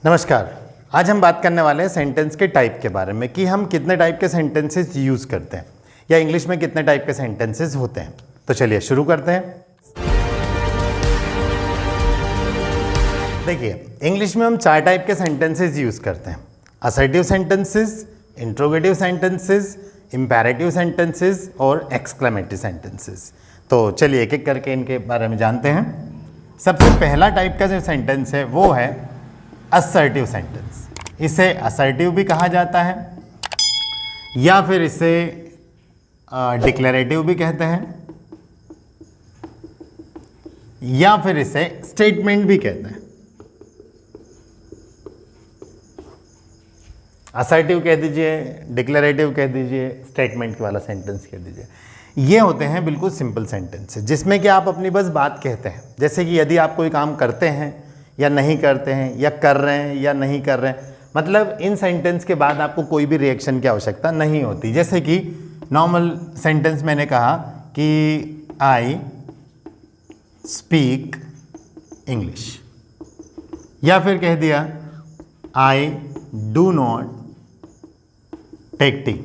नमस्कार। आज हम बात करने वाले हैं सेंटेंस के टाइप के बारे में कि हम कितने टाइप के सेंटेंसेस यूज़ करते हैं या इंग्लिश में कितने टाइप के सेंटेंसेस होते हैं। तो चलिए शुरू करते हैं। देखिए, इंग्लिश में हम 4 टाइप के सेंटेंसेस यूज़ करते हैं: assertive sentences, interrogative sentences, imperative sentences और एक्सक्लेमेटरी सेंटेंसेस। तो चलिए एक एक करके इनके बारे में जानते हैं। सबसे पहला टाइप का जो सेंटेंस है वो है असर्टिव सेंटेंस। इसे असर्टिव भी कहा जाता है या फिर इसे डिक्लेरेटिव भी कहते हैं या फिर इसे स्टेटमेंट भी कहते हैं। असर्टिव कह दीजिए, डिक्लेरेटिव कह दीजिए, स्टेटमेंट वाला सेंटेंस कह दीजिए। ये होते हैं बिल्कुल सिंपल सेंटेंस जिसमें कि आप अपनी बस बात कहते हैं। जैसे कि यदि आप कोई काम करते हैं या नहीं करते हैं या कर रहे हैं या नहीं कर रहे हैं, मतलब इन सेंटेंस के बाद आपको कोई भी रिएक्शन की आवश्यकता नहीं होती। जैसे कि नॉर्मल सेंटेंस मैंने कहा कि आई स्पीक इंग्लिश, या फिर कह दिया I do not take tea.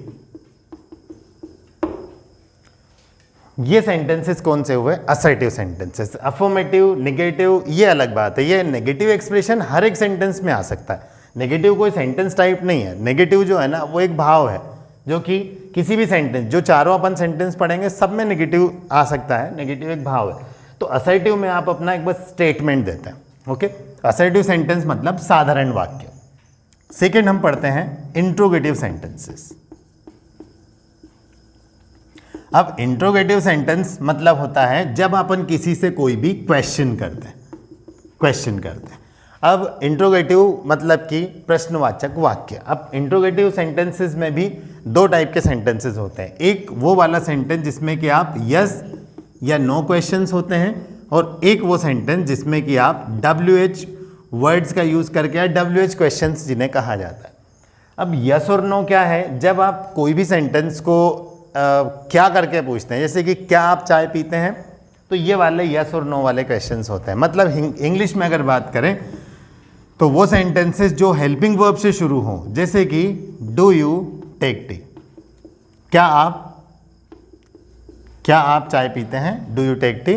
ये सेंटेंसेस कौन से हुए? Assertive sentences. अफर्मेटिव, नेगेटिव ये अलग बात है। ये नेगेटिव एक्सप्रेशन हर एक सेंटेंस में आ सकता है। नेगेटिव कोई सेंटेंस टाइप नहीं है। नेगेटिव जो है ना वो एक भाव है जो कि किसी भी सेंटेंस, जो चारों अपन सेंटेंस पढ़ेंगे सब में नेगेटिव आ सकता है। नेगेटिव एक भाव है। तो असर्टिव में आप अपना एक बस स्टेटमेंट देते हैं। ओके, असर्टिव सेंटेंस मतलब साधारण वाक्य। सेकेंड हम पढ़ते हैं इंट्रोगेटिव सेंटेंसेस। अब इंट्रोगेटिव सेंटेंस मतलब होता है जब अपन किसी से कोई भी क्वेश्चन करते हैं। अब इंट्रोगेटिव मतलब कि प्रश्नवाचक वाक्य। अब इंट्रोगेटिव सेंटेंसेस में भी 2 टाइप के सेंटेंसेस होते हैं। एक वो वाला सेंटेंस जिसमें कि आप यस या नो क्वेश्चंस होते हैं, और एक वो सेंटेंस जिसमें कि आप WH वर्ड्स का यूज़ करके, या WH क्वेश्चंस जिन्हें कहा जाता है। अब यस और नो क्या है? जब आप कोई भी सेंटेंस को क्या करके पूछते हैं, जैसे कि क्या आप चाय पीते हैं, तो ये वाले यस और नो वाले क्वेश्चंस होते हैं। मतलब इंग्लिश में अगर बात करें तो वो सेंटेंसेस जो हेल्पिंग वर्ब से शुरू हों, जैसे कि डू यू टेक टी, क्या आप चाय पीते हैं, डू यू टेक टी,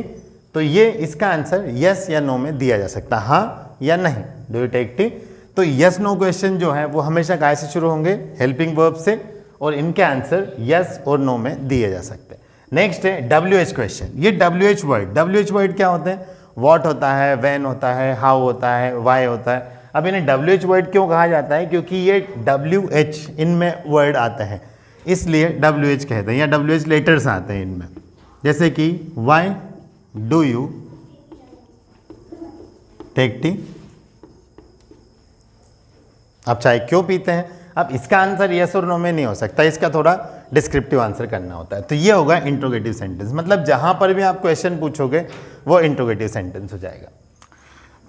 तो ये इसका आंसर यस या नो में दिया जा सकता है, हाँ या नहीं, डू यू टेक टी। तो यस नो क्वेश्चन जो है वो हमेशा काय से शुरू होंगे? हेल्पिंग वर्ब से, और इनके आंसर यस और नो में दिए जा सकते हैं। नेक्स्ट है WH क्वेश्चन। ये WH वर्ड क्या होते हैं? व्हाट होता है, व्हेन होता है, हाउ होता है, व्हाई होता है। अब इन्हें WH वर्ड क्यों कहा जाता है? क्योंकि ये WH इनमें वर्ड आते हैं, इसलिए WH कहते हैं, या WH लेटर्स आते हैं इनमें। जैसे कि why do you take tea, आप चाय क्यों पीते हैं? अब इसका आंसर यस और नो में नहीं हो सकता, इसका थोड़ा डिस्क्रिप्टिव आंसर करना होता है। तो ये होगा इंट्रोगेटिव सेंटेंस, मतलब जहां पर भी आप क्वेश्चन पूछोगे वो इंट्रोगेटिव सेंटेंस हो जाएगा।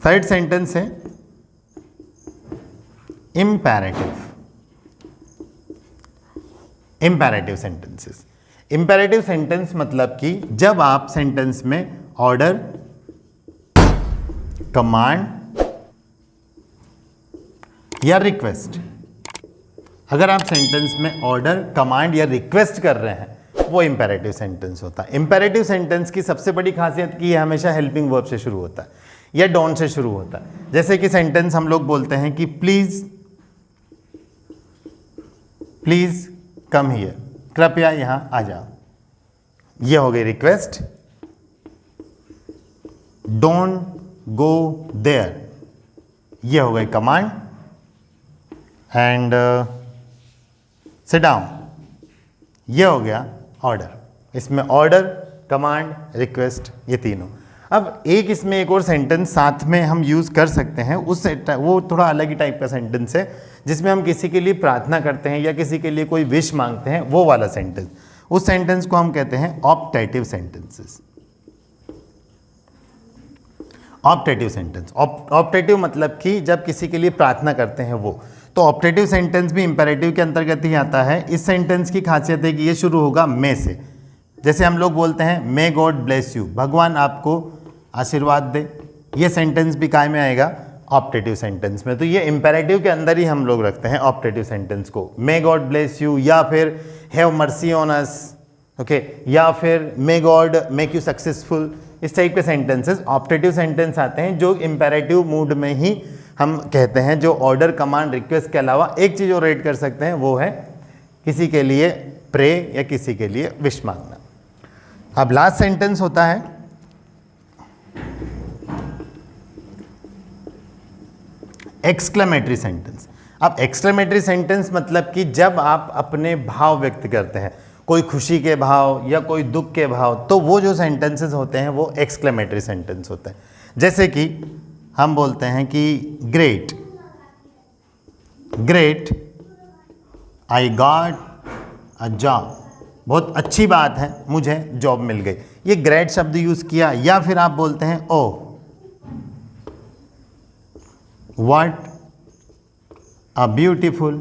थर्ड सेंटेंस है इंपेरेटिव सेंटेंसेस। इंपेरेटिव सेंटेंस मतलब कि जब आप सेंटेंस में ऑर्डर, कमांड या रिक्वेस्ट, अगर आप सेंटेंस में ऑर्डर, कमांड या रिक्वेस्ट कर रहे हैं, वो इंपेरेटिव सेंटेंस होता है। इंपेरेटिव सेंटेंस की सबसे बड़ी खासियत की है हमेशा हेल्पिंग वर्ब से शुरू होता है या डोंट से शुरू होता है। जैसे कि सेंटेंस हम लोग बोलते हैं कि प्लीज कम हियर, कृपया यहां आ जाओ, ये हो गई रिक्वेस्ट। डोंट गो देयर, ये हो गई कमांड। एंड सिट डाउन, ये हो गया ऑर्डर। इसमें ऑर्डर, कमांड, रिक्वेस्ट, ये तीनों। अब इसमें एक और सेंटेंस साथ में हम यूज़ कर सकते हैं, वो थोड़ा अलग ही टाइप का सेंटेंस है जिसमें हम किसी के लिए प्रार्थना करते हैं या किसी के लिए कोई विश मांगते हैं, वो वाला सेंटेंस। उस सेंटेंस को हम कहते हैं optative sentences. Optative sentence, optative मतलब कि जब किसी के लिए प्रार्थना करते हैं वो। तो ऑप्टेटिव सेंटेंस भी इंपेरेटिव के अंतर्गत ही आता है। इस सेंटेंस की खासियत है कि ये शुरू होगा मे से। जैसे हम लोग बोलते हैं मे गॉड ब्लेस यू, भगवान आपको आशीर्वाद दे, ये सेंटेंस भी काय में आएगा? ऑप्टेटिव सेंटेंस में। तो ये इंपेरेटिव के अंदर ही हम लोग रखते हैं ऑप्टेटिव सेंटेंस को। मे गॉड ब्लेस यू, या फिर have mercy on us, okay, या फिर may God make you successful, इस टाइप के सेंटेंसेस ऑप्टेटिव सेंटेंस आते हैं जो इंपेरेटिव मूड में ही हम कहते हैं, जो ऑर्डर, कमांड, रिक्वेस्ट के अलावा एक चीज़ और ऐड कर सकते हैं, वो है किसी के लिए प्रे या किसी के लिए विश मांगना। अब लास्ट सेंटेंस होता है एक्सक्लेमेटरी सेंटेंस। अब एक्सक्लेमेटरी सेंटेंस मतलब कि जब आप अपने भाव व्यक्त करते हैं, कोई खुशी के भाव या कोई दुख के भाव, तो वो जो सेंटेंसेस होते हैं वो एक्सक्लेमेटरी सेंटेंस होते हैं। जैसे कि हम बोलते हैं कि great, great I got a job, बहुत अच्छी बात है, मुझे जॉब मिल गई, ये ग्रेट शब्द यूज किया। या फिर आप बोलते हैं oh what a beautiful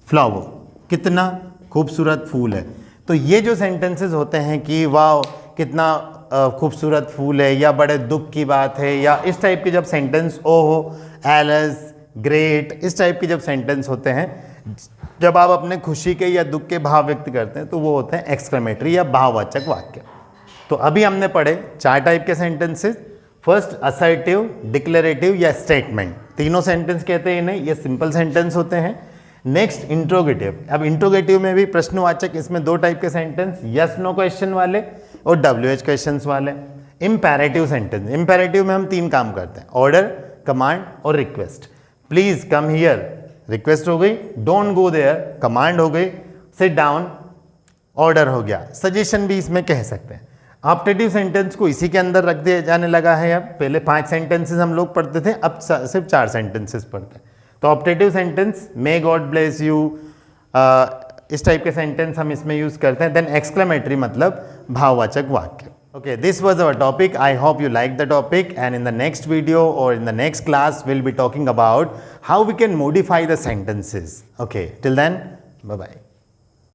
flower, कितना खूबसूरत फूल है। तो ये जो सेंटेंसेस होते हैं कि वाह कितना खूबसूरत फूल है, या बड़े दुख की बात है, या इस टाइप के जब सेंटेंस ओ हो, एलस, ग्रेट, इस टाइप के जब सेंटेंस होते हैं, जब आप अपने खुशी के या दुख के भाव व्यक्त करते हैं, तो वो होते हैं एक्सक्लेमेटरी या भाववाचक वाक्य। तो अभी हमने पढ़े 4 टाइप के सेंटेंसेस। फर्स्ट असर्टिव, डिक्लेरेटिव या स्टेटमेंट, तीनों सेंटेंस कहते हैं इन्हें, ये सिंपल सेंटेंस होते हैं। Next interrogative. अब इंट्रोगेटिव में भी प्रश्नवाचक, इसमें 2 टाइप के सेंटेंस, यस नो क्वेश्चन वाले और WH क्वेश्चंस वाले। इंपेरेटिव सेंटेंस, इंपेरेटिव में हम 3 काम करते हैं, ऑर्डर, कमांड और request. Please come here, request हो गई, डोंट गो देयर कमांड हो गई, सिट डाउन ऑर्डर हो गया, सजेशन भी इसमें कह सकते हैं। ऑप्टेटिव सेंटेंस को इसी के अंदर रख दिया जाने लगा है। अब पहले 5 सेंटेंसेस हम लोग पढ़ते थे, अब सिर्फ 4 सेंटेंसेस पढ़ते हैं। तो optative sentence may God bless you, इस टाइप के सेंटेंस हम इसमें यूज करते हैं। देन एक्सक्लेमेटरी मतलब भाववाचक वाक्य। Okay, this was our topic. I hope you liked the topic, and in the next video or in the next class, we'll be talking about how we can modify the sentences. Okay, till then, bye-bye.